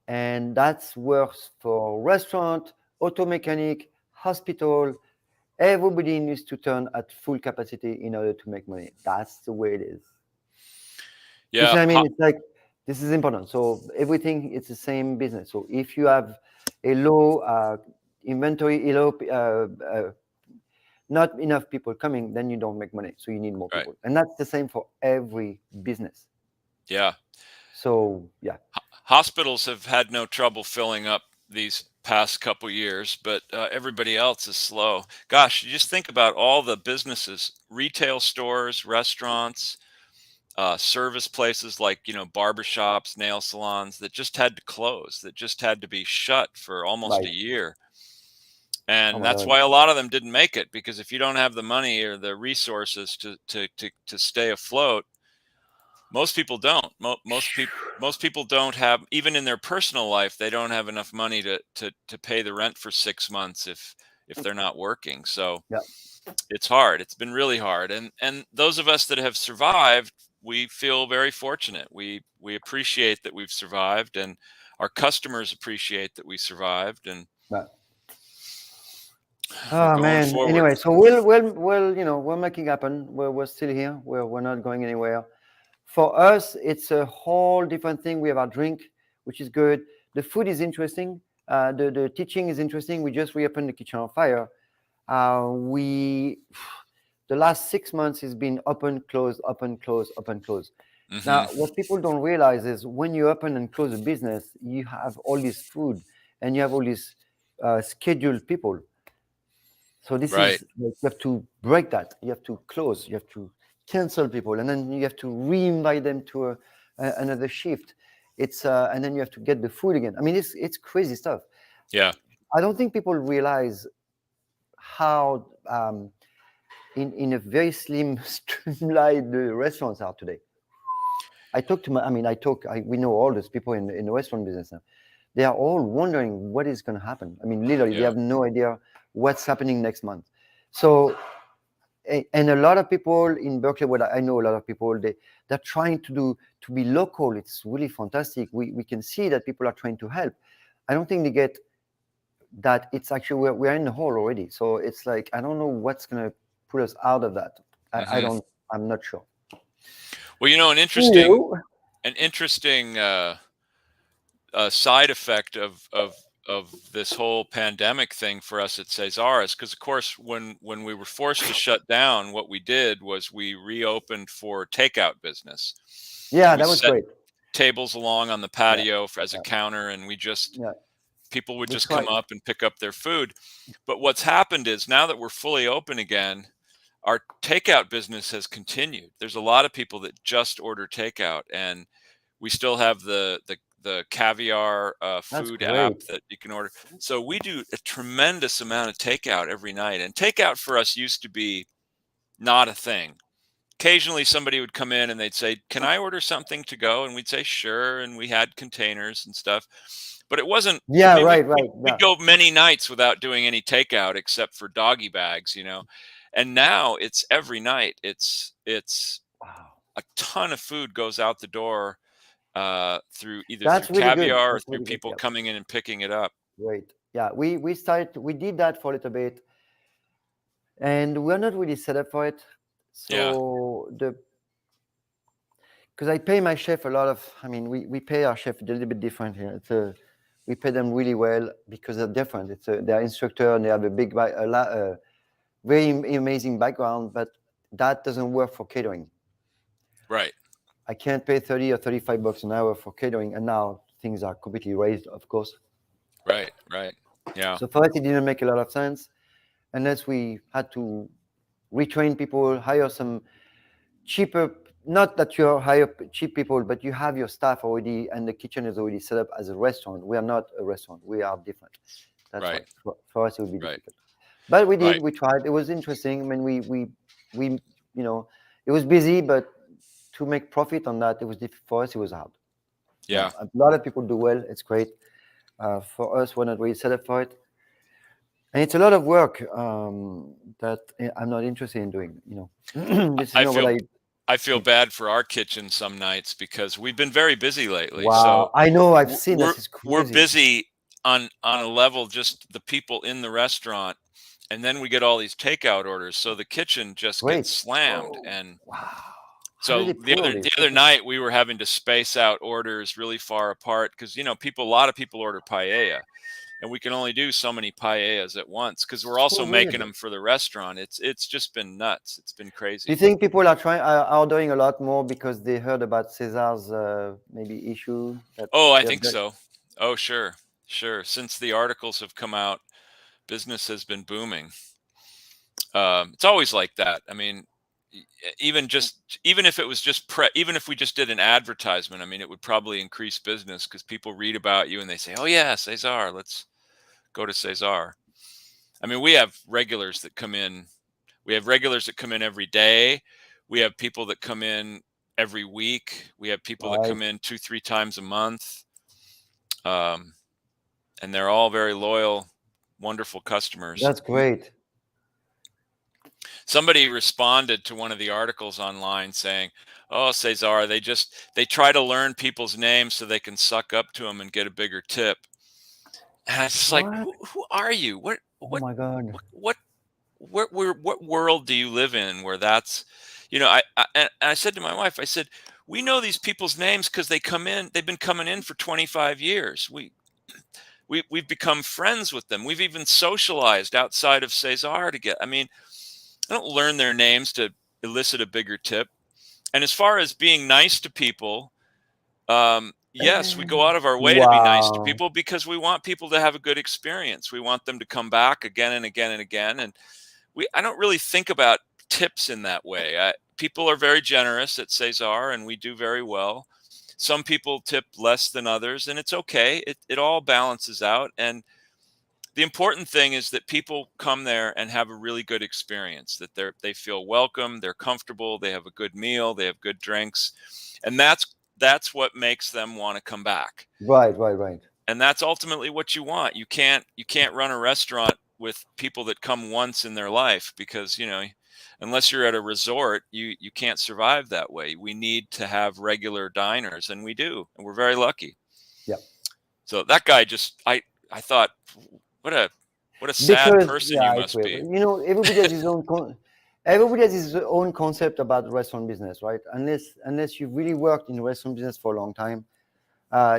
And that's worse for restaurant, auto mechanic, hospital. Everybody needs to turn at full capacity in order to make money. That's the way it is. You see Yeah, what I mean? It's like this is important. So everything, it's the same business. So if you have a low inventory, not enough people coming, then you don't make money. So you need more right. people, and that's the same for every business. Yeah. So yeah, Hospitals have had no trouble filling up these past couple years, but everybody else is slow. Gosh, you just think about all the businesses, retail stores, restaurants, service places like, barbershops, nail salons that just had to close, that just had to be shut for almost right. a year. Oh And my that's god. why a lot of them didn't make it, because if you don't have the money or the resources to stay afloat, most people don't. Most people don't have, even in their personal life, they don't have enough money to pay the rent for 6 months if they're not working. So Yeah. it's hard. It's been really hard. And those of us that have survived, we feel very fortunate. We appreciate that we've survived, and our customers appreciate that we survived, and But, we're oh going man. forward. Anyway, so we're making happen. We're still here. We're not going anywhere. For us, it's a whole different thing. We have our drink, which is good. The food is interesting. The teaching is interesting. We just reopened the kitchen on fire. We the last 6 months has been open, close, open, close, open, close. Hmm. Now, what people don't realize is when you open and close a business, you have all this food and you have all these scheduled people. So this Right. is like, you have to break that. You have to close. You have to cancel people, and then you have to re-invite them to another shift. It's and then you have to get the food again. I mean, it's crazy stuff. Yeah. I don't think people realize how in a very slim, streamlined the restaurants are today. I talk to my, I mean, we know all these people in the restaurant business now. They are all wondering what is going to happen. I mean, literally, they Yeah. have no idea what's happening next month. So and a lot of people in Berkeley, well, I know a lot of people, they're trying to be local. It's really fantastic. We can see that people are trying to help. I don't think they get that it's actually we're in the hole already. So it's like I don't know what's gonna pull us out of that. I Hmm. don't. I'm not sure. Well, you know, You. an interesting side effect of this whole pandemic thing for us at Cesar is because, of course, when we were forced to shut down, what we did was we reopened for takeout business. Yeah, We that was set great. tables along on the Yeah, patio as a yeah, counter, and yeah. people would We just come tried. up and pick up their food. But what's happened is now that we're fully open again, our takeout business has continued. There's a lot of people that just order takeout, and we still have the caviar That's food app great. that you can order. So we do a tremendous amount of takeout every night. And takeout for us used to be not a thing. Occasionally somebody would come in and they'd say, "Can I order something to go?" And we'd say, "Sure." And we had containers and stuff. But it wasn't, I Yeah, mean, right, right. we'd Yeah. go many nights without doing any takeout except for doggy bags, you know. And now it's every night. It's Wow. a ton of food goes out the door through either through That's really good. caviar or That's through really good. people Yeah. coming in and picking it up. Great. Yeah, we did that for a little bit, and we're not really set up for it. Yeah, So the because I pay my chef a lot of. I mean, we pay our chef a little bit different here. We pay them really well because they're different. They're instructor and they have a very amazing background, but that doesn't work for catering. right, I can't pay 30 or $35 an hour for catering, and now things are completely raised, of course. right, right. Yeah, So for us, it didn't make a lot of sense unless we had to retrain people, hire some cheaper. Not that you hire cheap people, but you have your staff already, and the kitchen is already set up as a restaurant. We are not a restaurant. We are different. That's why right, for us it would be right, difficult. But we did. right. We tried. It was interesting. I mean, we you know, it was busy, but to make profit on that, it was difficult for us. It was hard. Yeah, A lot of people do well. It's great. For us, we're not really set up for it, and it's a lot of work that I'm not interested in doing. This is I not what feel I. I feel bad for our kitchen some nights because we've been very busy lately. So Wow, I know. I've w- seen we're this. Is we're crazy. busy on a level, just the people in the restaurant, and then we get all these takeout orders, so the kitchen just gets Great. slammed. Oh, And wow. How do they so the pull all other this? the other night we were having to space out orders really far apart because a lot of people order paella, and we can only do so many paellas at once because we're So also making weird. them for the restaurant. It's just been nuts. It's been Do you crazy. think people are doing a lot more because they heard about Cesar's maybe issue that Oh, I they're think so. Oh, sure, sure. Since the articles have come out, business has been booming. It's always like that. I mean, even if it was just even if we just did an advertisement, I mean, it would probably increase business because people read about you and they say, "Oh yeah, Cesar, let's go to Cesar." I mean, we have regulars that come in. We have regulars that come in every day. We have people that come in every week. We have people that right. come in 2, 3 times a month. Um, and they're all very loyal, wonderful customers. That's great. Somebody responded to one of the articles online saying, "Oh, Cesar, they try to learn people's names so they can suck up to them and get a bigger tip." And I was just like, What? who are you? Oh my God. What world do you live in where that's, and I said to my wife, I said, we know these people's names because they've been coming in for 25 years. We've become friends with them. We've even socialized outside of Cesar to get, I mean, I don't learn their names to elicit a bigger tip. And as far as being nice to people, yes, we go out of our way to be nice to Wow. people because we want people to have a good experience. We want them to come back again and again and again. And I don't really think about tips in that way. People are very generous at Cesar, and we do very well. Some people tip less than others, and it's okay. It all balances out. And the important thing is that people come there and have a really good experience, that they feel welcome, they're comfortable, they have a good meal, they have good drinks, and that's what makes them want to come back. Right, right, right. And that's ultimately what you want. You can't run a restaurant with people that come once in their life, because unless you're at a resort, you can't survive that way. We need to have regular diners, and we do, and we're very lucky. Yeah. So that guy I thought, what a sad Because person you yeah, it's must weird. be. Everybody has his own everybody has his own concept about restaurant business, right? Unless you've really worked in restaurant business for a long time,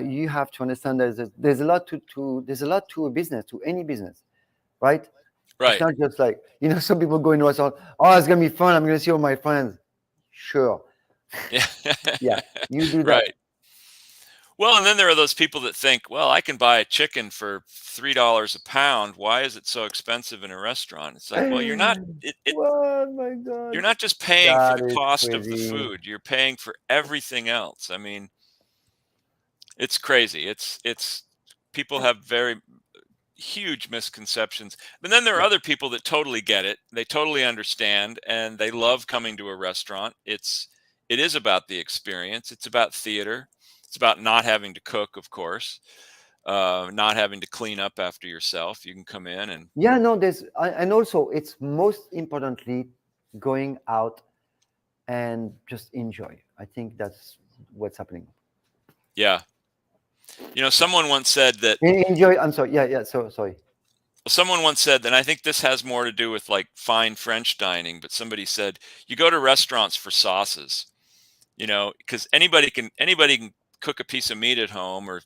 you have to understand there's a lot to a business, to any business, right? It's Right. not just like some people go in a restaurant. Oh, it's gonna be fun. I'm gonna see all my friends. Sure, Yeah. yeah, you do that. Right. Well, and then there are those people that think, well, I can buy a chicken for $3 a pound. Why is it so expensive in a restaurant? It's like, well, Oh my you're God, not just paying for that the is cost of the crazy. food. You're paying for everything else. I mean, it's crazy. It's people have very huge misconceptions. But then there are Yeah, other people that totally get it. They totally understand, and they love coming to a restaurant. It is about the experience. It's about theater. It's about not having to cook, of course, not having to clean up after yourself. You can come in and yeah. No, and also it's most importantly going out and just enjoy. I think that's what's happening. yeah. Someone once said that Enjoy. I'm sorry. Yeah, yeah. So sorry. someone once said, and I think this has more to do with like fine French dining, but somebody said you go to restaurants for sauces, because anybody can cook a piece of meat at home, or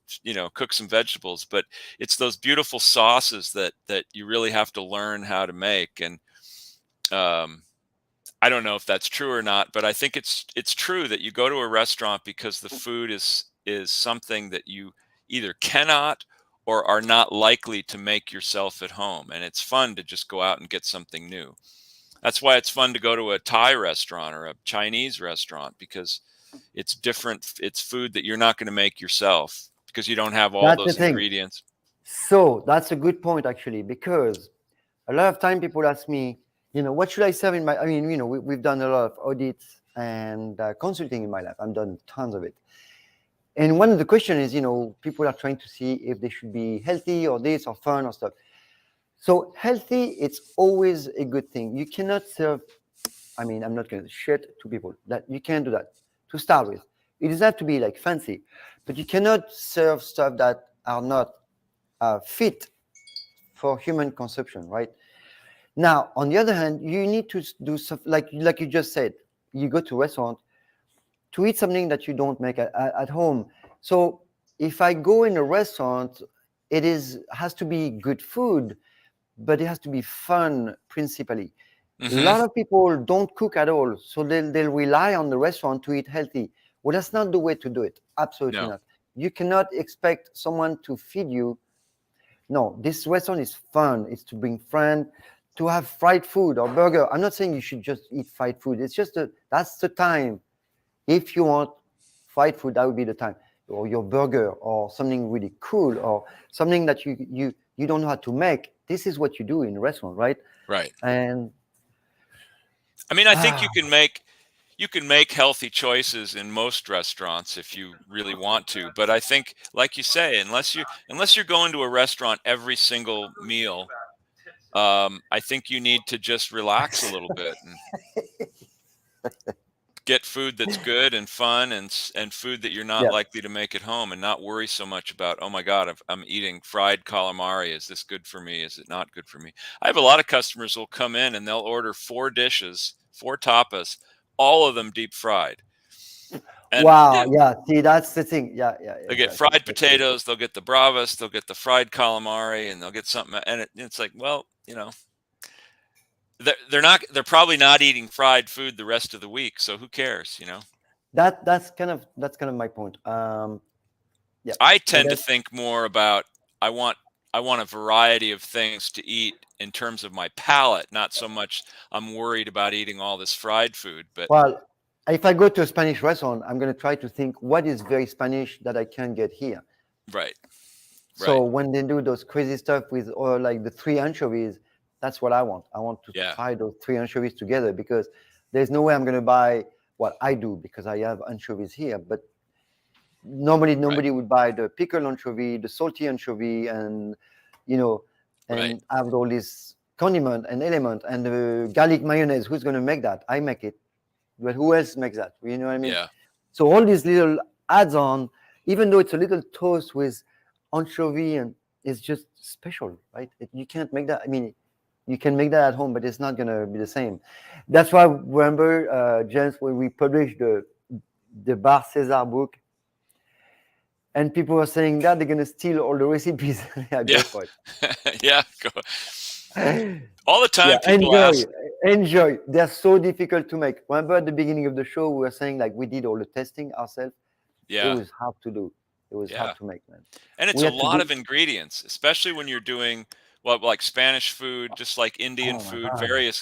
cook some vegetables, but it's those beautiful sauces that you really have to learn how to make. And um, I don't know if that's true or not, but I think it's true that you go to a restaurant because the food is something that you either cannot or are not likely to make yourself at home, and it's fun to just go out and get something new. That's why it's fun to go to a Thai restaurant or a Chinese restaurant, because it's different. It's food that you're not going to make yourself because you don't have all That's the those thing. ingredients. So that's a good point actually, because a lot of time people ask me, what should I serve in my? I mean, we've done a lot of audits and consulting in my life. I've done tons of it. And one of the questions is, people are trying to see if they should be healthy or this or fun or stuff. So healthy, it's always a good thing. You cannot serve. I mean, I'm not going to shit to people that you can't do that to start with. It doesn't have to be like fancy, but you cannot serve stuff that are not fit for human consumption, right? Now, on the other hand, you need to do something like you just said. You go to a restaurant to eat something that you don't make at home. So if I go in a restaurant, has to be good food, but it has to be fun principally. A Hmm. lot of people don't cook at all, so they'll rely on the restaurant to eat healthy. Well, that's not the way to do it. Absolutely No. not. You cannot expect someone to feed you. No, this restaurant is fun. It's to bring friends, to have fried food or burger. I'm not saying you should just eat fried food. It's just that's the time. If you want fried food, that would be the time. Or your burger, or something really cool, or something that you don't know how to make. This is what you do in a restaurant, right? Right. And I mean, I think you can make healthy choices in most restaurants if you really want to. But I think, like you say, unless you're going to a restaurant every single meal, I think you need to just relax a little bit and get food that's good and fun, and food that you're not yeah, likely to make at home, and not worry so much about, oh my God, I'm eating fried calamari. Is this good for me? Is it not good for me? I have a lot of customers who will come in and they'll order 4 dishes, 4 tapas, all of them deep fried. And wow, yeah, yeah. See, that's the thing. Yeah, yeah, they'll get exactly. fried potatoes, they'll get the bravas, they'll get the fried calamari, and they'll get something. And it's like, well, they're probably not eating fried food the rest of the week. So who cares? That's kind of my point. Yeah, I I tend to guess. think more about, I want I want a variety of things to eat in terms of my palate, not so much I'm worried about eating all this fried food. But Well, if I go to a Spanish restaurant, I'm going to try to think what is very Spanish that I can get here. right, So right, when they do those crazy stuff with, or like the three anchovies, that's what I want. I want to yeah, try those three anchovies together, because there's no way I'm going to buy what I do because I have anchovies here. But normally right, nobody would buy the pickled anchovy, the salty anchovy, and you know Right. and have all this condiment and element and garlic mayonnaise. Who's going to make that? I make it, but who else makes that? You know what I mean? Yeah. So all these little adds-on, even though it's a little toast with anchovy, and it's just special, right? You can't make that. I mean, you can make that at home, but it's not going to be the same. That's why, remember, James, when we published the Bar César book, and people were saying that they're going to steal all the recipes. Yeah, Yeah. go for it. Yeah. All the Yeah, time people enjoy, ask, enjoy. They're so difficult to make. Remember at the beginning of the show, we were saying like we did all the testing ourselves. It yeah, was hard to do. It was hard yeah. to make, man. And it's We a had to lot do. of ingredients, especially when you're doing well, like Spanish food, just like Indian Oh my food, God.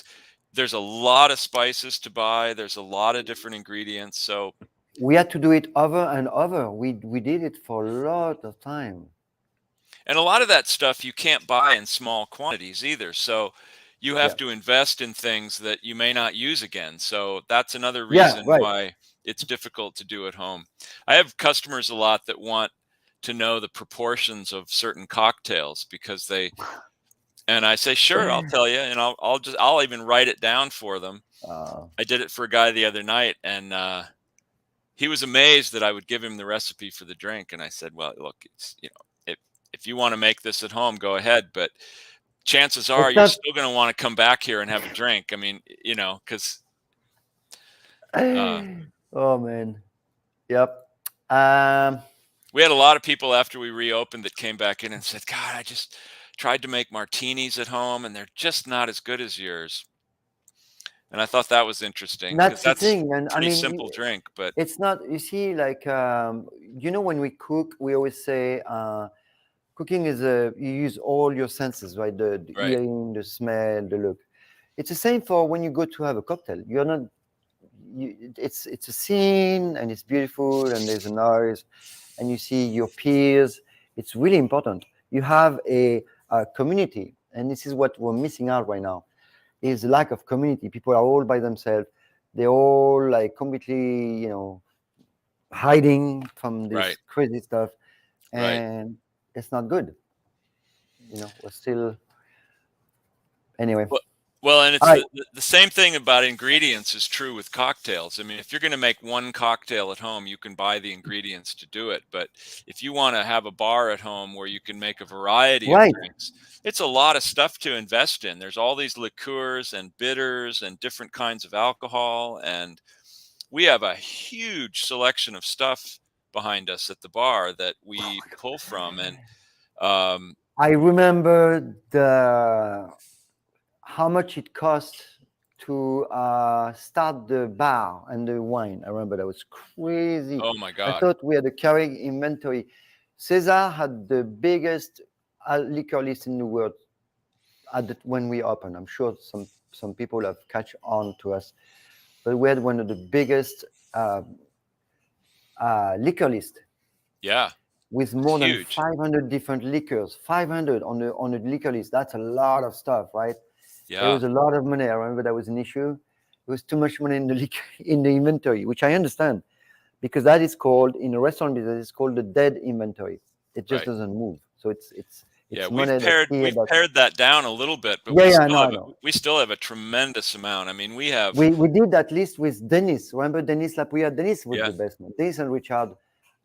there's a lot of spices to buy. There's a lot of different ingredients. So, We had to do it over and over. We did it for a lot of time. and a lot of that stuff you can't buy in small quantities either. So you Yeah. have to invest in things that you may not use again. So that's another Yeah. reason Right. why it's difficult to do at home. I have customers a lot that want to know the proportions of certain cocktails because and I say, sure, I'll tell you, and I'll even write it down for them. Uh, I did it for a guy the other night, and he was amazed that I would give him the recipe for the drink. And I said, well, look, it's, if you want to make this at home, go ahead, but chances are it's you're not. still going to want to come back here and have a drink. I mean, because Oh man. Yep. Um. we had a lot of people after we reopened that came back in and said, God, I just tried to make martinis at home, and they're just not as good as yours. And I thought that was interesting because That's the that's thing, man. a I pretty mean, simple drink, but it's not. You see, like when we cook, we always say cooking is you use all your senses, right? The right, hearing, the smell, the look. It's the same for when you go to have a cocktail. You're not. It's a scene and it's beautiful and there's a noise and you see your peers. It's really important. You have a community, and this is what we're missing out right now. Is the lack of community. People are all by themselves. They're all like completely, hiding from right, this crazy stuff, right. and it's not good. We're still anyway. Well, well, and All it's right, the same thing about ingredients is true with cocktails. I mean, if you're going to make one cocktail at home, you can buy the ingredients to do it. But if you want to have a bar at home where you can make a variety of right. drinks, it's a lot of stuff to invest in. There's all these liqueurs and bitters and different kinds of alcohol, and we have a huge selection of stuff behind us at the bar that we pull from. And um, I remember the how much it cost to start the bar and the wine. I remember that was crazy. oh my I God, thought we had a carrying inventory. Cesar had the biggest liquor list in the world when we opened. I'm sure some people have catch on to us, but we had one of the biggest liquor list yeah, with it's more than huge. 500 different liquors. 500 on the liquor list. That's a lot of stuff, right? It Yeah. was a lot of money. I remember that was an issue. It was too much money in the in the inventory, which I understand, because that is called in a restaurant business. It's called the dead inventory. It just Right. doesn't move. So Yeah, it's money that's here. we've pared that down a little bit, but Yeah, yeah, I know. we still have a tremendous amount. I mean, we have We did that list with Dennis. Remember Dennis Lapuya? Dennis was yeah, the best man. Dennis and Richard.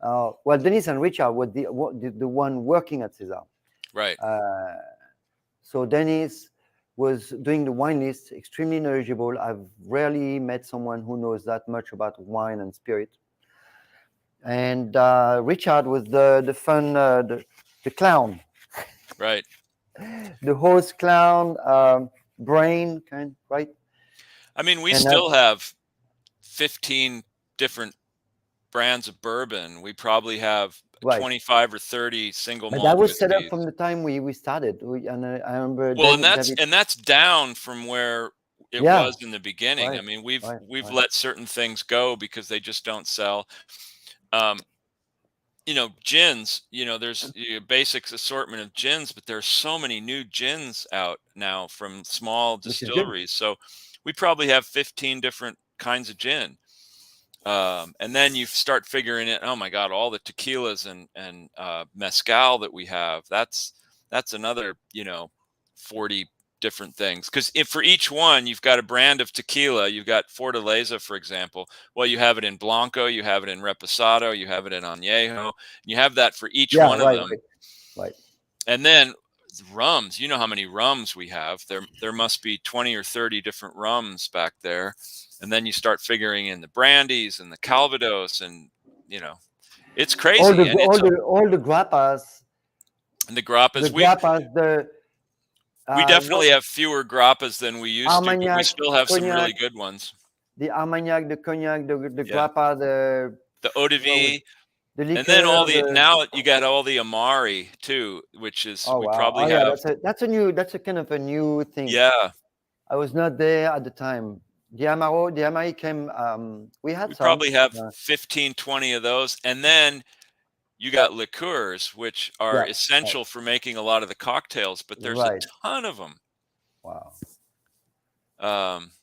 Well, Dennis and Richard were the one working at Cesar. right. So Dennis was doing the wine list, extremely knowledgeable. I've rarely met someone who knows that much about wine and spirit. And Richard was the fun, the clown, Right. the host clown, brain kind, right? I mean, we And still have 15 different brands of bourbon. We probably have right. 25 or 30 single But that malt was set up whiskeys. from the time we started. And I remember Well, David. and that's down from where it Yeah, was in the beginning. I right, mean, right, we've right. let certain things go because they just don't sell. Um, gins, there's a basic assortment of gins, but there's so many new gins out now from small Which is good. distilleries. So we probably have 15 different kinds of gin. And then you start figuring it, oh my God, all the tequilas and mezcal that we have, that's another, 40 different things, because if for each one you've got a brand of tequila, you've got Fortaleza, for example. Well, you have it in Blanco, you have it in Reposado, you have it in Añejo. You have that for each Yeah, one of them. right. And then rums, you know how many rums we have. There must be 20 or 30 different rums back there. And then you start figuring in the brandies and the Calvados, and it's crazy. All the And it's all the grappas, and the grappas. We what definitely have fewer grappas than we used to, but we Armagnac, still have some cognac, really good ones. the Armagnac, the cognac, the Yeah. grappa, The eau de vie, the and then liqueur. now you got all the Amari too, which is Oh we wow! probably Oh yeah, have. that's a kind of a new thing. Yeah. I was not there at the time. The Amari came. We had We some. probably have 15, 20 of those. And then you got liqueurs, which are essential for making a lot of the cocktails, but there's a ton of them. Wow.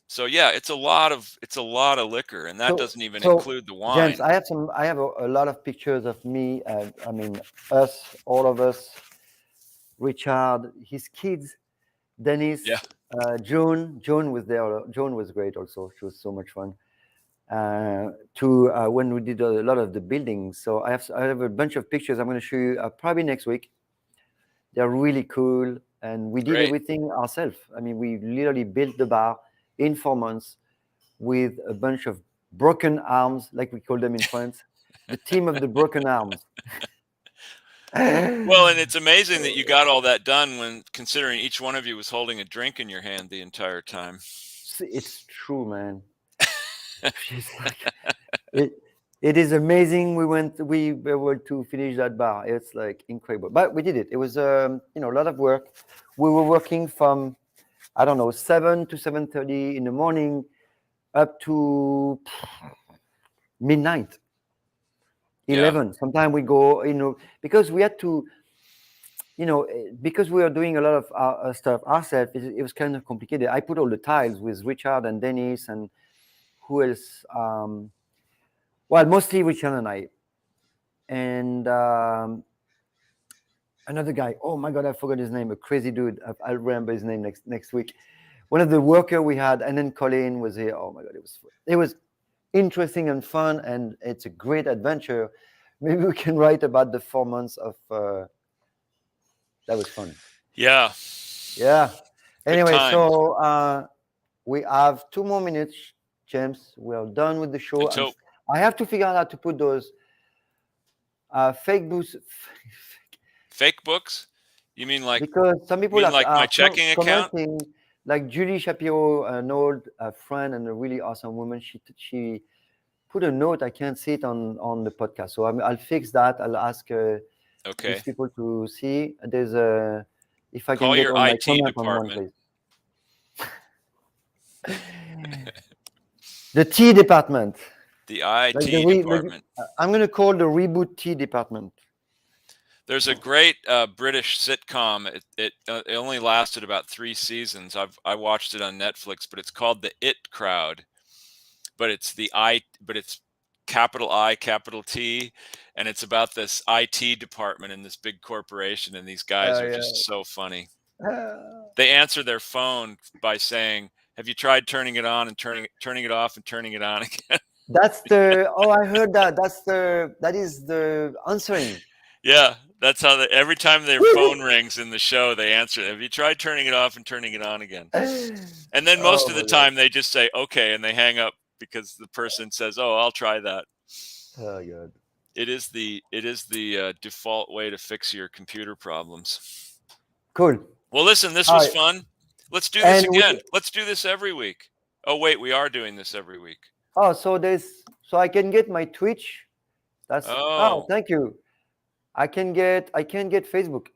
So yeah, it's a lot of liquor, and that doesn't even include the wine. James, I have a lot of pictures of me. I mean, us, all of us, Richard, his kids, Dennis, Joan was there. Joan was great also. She was so much fun. When we did a lot of the buildings. So I have a bunch of pictures I'm going to show you probably next week. They're really cool. And we did everything ourselves. I mean, we literally built the bar in 4 months with a bunch of broken arms, like we call them in France, the team of the broken arms. Well, and it's amazing that you got all that done when considering each one of you was holding a drink in your hand the entire time. It's true, man. It is amazing. We were able to finish that bar. It's like incredible, but we did it. It was a lot of work. We were working from 7 to 7:30 in the morning up to midnight, 11. Sometimes we go, because we had to, because we are doing a lot of our stuff ourselves. It was kind of complicated. I put all the tiles with Richard and Dennis and who else? Well, mostly Richard and I. And another guy. Oh my God, I forgot his name. A crazy dude. I'll remember his name next week. One of the workers we had, and then Colin was here. Oh my God, it was interesting and fun, and it's a great adventure. Maybe we can write about the 4 months of. That was fun. Yeah. Yeah. Anyway, so we have 2 more minutes, James. We are done with the show. I have to figure out how to put those fake books. Fake books? You mean like? Because some people like my checking account. Like Julie Shapiro, an old friend and a really awesome woman. She put a note. I can't see it on the podcast, so I'll fix that. I'll ask these people to see. There's if I can get your on my IT department. The T department. The IT department. I'm going to call the Reboot T department. There's a great British sitcom. It only lasted about 3 seasons. I watched it on Netflix, but it's called The It Crowd. But it's it's capital I, capital T, and it's about this IT department in this big corporation, and these guys are just so funny. They answer their phone by saying, "Have you tried turning it on and turning it off and turning it on again?" That's the I heard that. That is the answering. Yeah, that's how every time their phone rings in the show, they answer, "Have you tried turning it off and turning it on again?" And then most of the time they just say, "Okay," and they hang up because the person says, "Oh, I'll try that." Oh, good. It is the default way to fix your computer problems. Cool. Well, listen, this was fun. Let's do this again. Let's do this every week. Oh, wait, we are doing this every week. Oh, so I can get my Twitch. Thank you. I can get Facebook.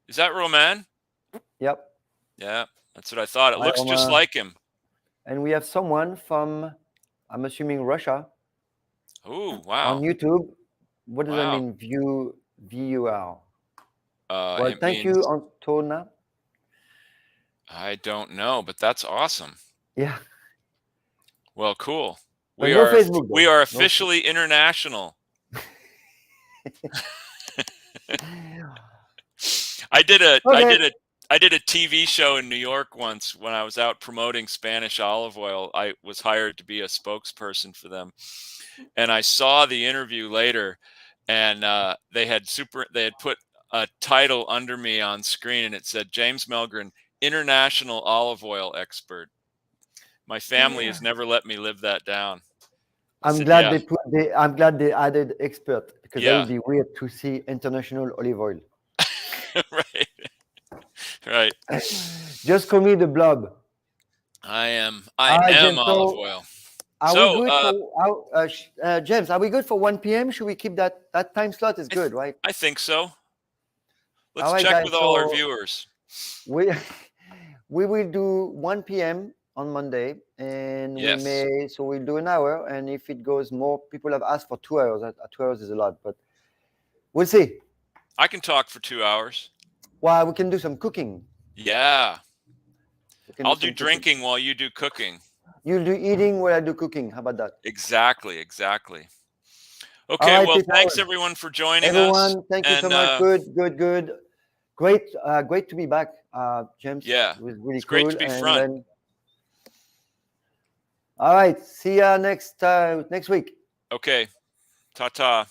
Is that Roman? Yep. Yeah, that's what I thought. It looks just like him. And we have someone from, I'm assuming, Russia. Oh, wow. On YouTube. What does that mean? VUR. Well, thank you, Antona. I don't know, but that's awesome. Yeah. Well, cool. We are officially international. I did I did a TV show in New York once when I was out promoting Spanish olive oil. I was hired to be a spokesperson for them, and I saw the interview later, and they had put a title under me on screen, and it said James Mellgren, international olive oil expert. My family has never let me live that down. I I'm said, glad yeah, I'm glad they added expert, because that yeah, would be weird to see international olive oil. right, right. Just call me the blob. I am All right, James. olive So oil. are we So good for James? Are we good for 1 p.m.? Should we keep that time slot? Is good, right? I think so. All Let's right, check guys. with all our So viewers. we we will do 1 p.m. on Monday, and Yes, we'll do an hour, and if it goes more, people have asked for 2 hours. 2 hours is a lot, but we'll see. I can talk for 2 hours. Well, we can do some cooking. Yeah, We can do I'll do some cooking. drinking while you do cooking. You'll do eating while I do cooking. How about that? Exactly, exactly. All Okay, right, well, people. thanks everyone for joining us. Everyone, thank you so And much. Good. Great to be back, James. yeah, It was really it's great cool. to be And front. then, all right, see ya next week. Okay, ta-ta.